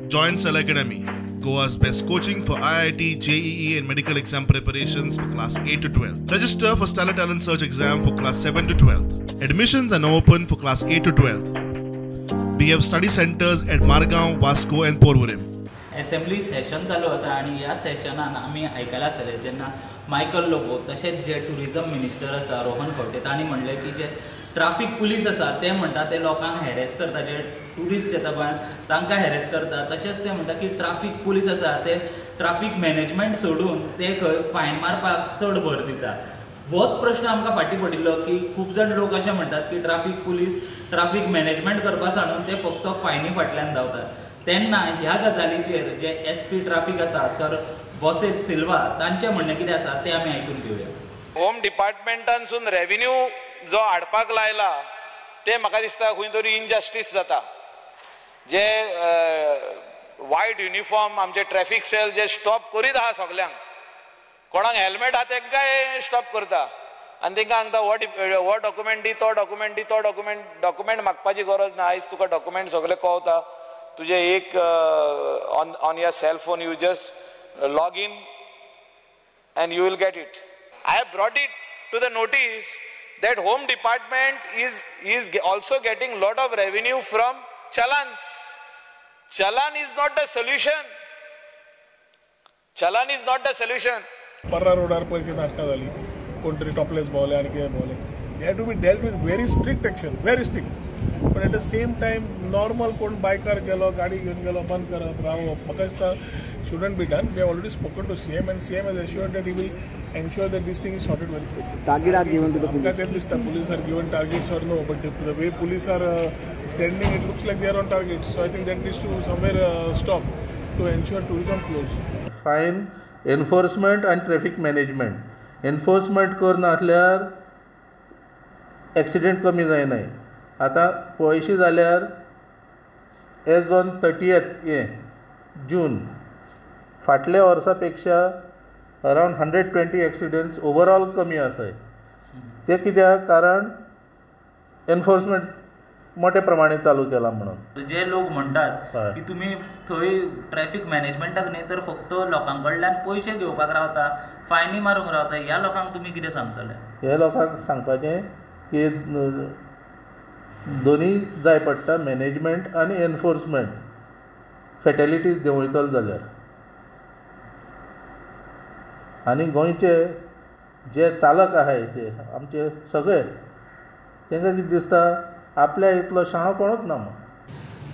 Join Cell Academy, Goa's best coaching for IIT, JEE and medical exam preparations for class 8 to 12. Register for Stellar Talent Search exam for class 7 to 12. Admissions are now open for class 8 to 12. We have study centers at Margao, Vasco and Porvorim. Assembly session चालू आसा आणि ह्या सेशनान आमी आयकला आसतले जेन्ना Michael Lobo तशेंच जे टुरिजम मिनिस्टर आसा रोहन खंवटे तांणी म्हणलें की जे ट्राफीक पुलीस आसा ते म्हणटा ते लोकांक हॅरेस करता, जे टुरिस्ट येता पळय तांकां हॅरेस करता. तशेंच ते म्हणटा की ट्राफीक पुलीस आसा ते ट्राफीक मॅनेजमेंट सोडून ते खंय फायन मारपाक चड भर दिता. होच प्रश्न आमकां फाटीं पडिल्लो की खूब जाण लोक अशें म्हणटात की ट्राफीक पुलीस ट्राफीक मॅनेजमेंट करपा सांडून ते फक्त फायनी फाटल्यान धांवतात. तेन्ना ह्या गजालीचेर जे SP ट्राफीक आसा सर बोसेत सिल्वा तांचें म्हणणें कितें आसा तें आमी आयकून घेवया. होम डिपार्टमेंटानसून रेव्हेन्यू जो हाडपाक लायला ते म्हाका दिसता खंय तरी इनजस्टीस जाता. जे वायट युनिफॉर्म आमचे ट्रॅफिक सेल जे स्टॉप करीत आहा सगल्यांक, कोणाक हेल्मेट आहा तेंकांय स्टॉप करता आनी तेंकां सांगता हो डॉक्युमेंट दी, तो डॉक्युमेंट दी, तो डॉक्युमेंट मागपाची गरज ना. आयज तुका डॉक्युमेंट सगळे कळटा. तुझे एक on your cell phone you just log in and you will get it. I have brought it to the notice that home department is also getting lot of revenue from challans. Challan is not the solution. Challan is not the solution. पर्रा रोडार पळय कितें नाटकां जाली, कोण तरी topless भोंवले आनी कितें भोंवले. They have to be dealt with very strict action, very strict. But at the same time, normal कोण बायकार गेलो, गाडी घेवन गेलो, बंद करप, रावप, म्हाका दिसता shouldn't be done. We have already spoken to CM and CM has assured that he will ensure that this thing is sorted very quickly. Target are given to the police. At least the police are given targets or no, but the way police are standing, it looks like they are on target. So I think that needs to somewhere stop to ensure tourism flows. Fine, enforcement and traffic management. Enforcement करना असल्यार accident कमी जायनाय. आतां पळयशी जाल्यार age on 30th जून फाटल्या वर्सा पेक्षा around 120 accidents overall कमी आसाय. ते कित्याक? कारण एनफोर्समेंट मोठ्या प्रमाणे चालू केला म्हणून. जे लोक म्हणटात की तुमी थंय ट्रॅफिक मॅनेजमेंटाक न्ही तर फक्त लोकां कडल्यान पयशे घेवपाक रावता, फायनी मारूंक रावता, ह्या लोकांक तुमी कितें सांगतले? हे लोकांक सांगपाचें की दोनी जाय पडटा, मॅनेजमेंट आनी एनफोर्समेंट. फॅटेलिटीज देंवयतलो जाल्यार आनी गोंयचे जे चालक आहाय ते आमचे सगळे तांकां कितें दिसता आपल्या इतलो शाणो कोणूच ना म्हणून.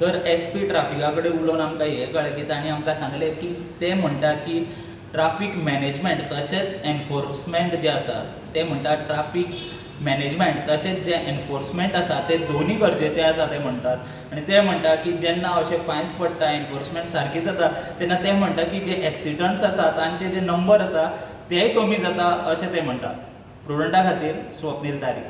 तर SP ट्राफिका कडेन उलोवन आमकां हें कळ्ळें की तांणी आमकां सांगलें की ते म्हणटा की ट्राफीक मॅनेजमेंट तशेंच एनफोर्समेंट जे आसा ते म्हणटा ट्राफीक मॅनेजमेंट तशेंच जे एनफोर्समेंट आसा ते दोनी गरजेचे आसा ते म्हणटात. आनी ते म्हणटा की जेन्ना अशे फायन्स पडटा, एनफोर्समेंट सारकी जाता तेन्ना ते म्हणटा की जे एक्सिडंट्स आसा तांचे जे नंबर आसा तेय कमी जाता अशें ते म्हणटात. प्रुडंटा खातीर स्वप्नील दारी.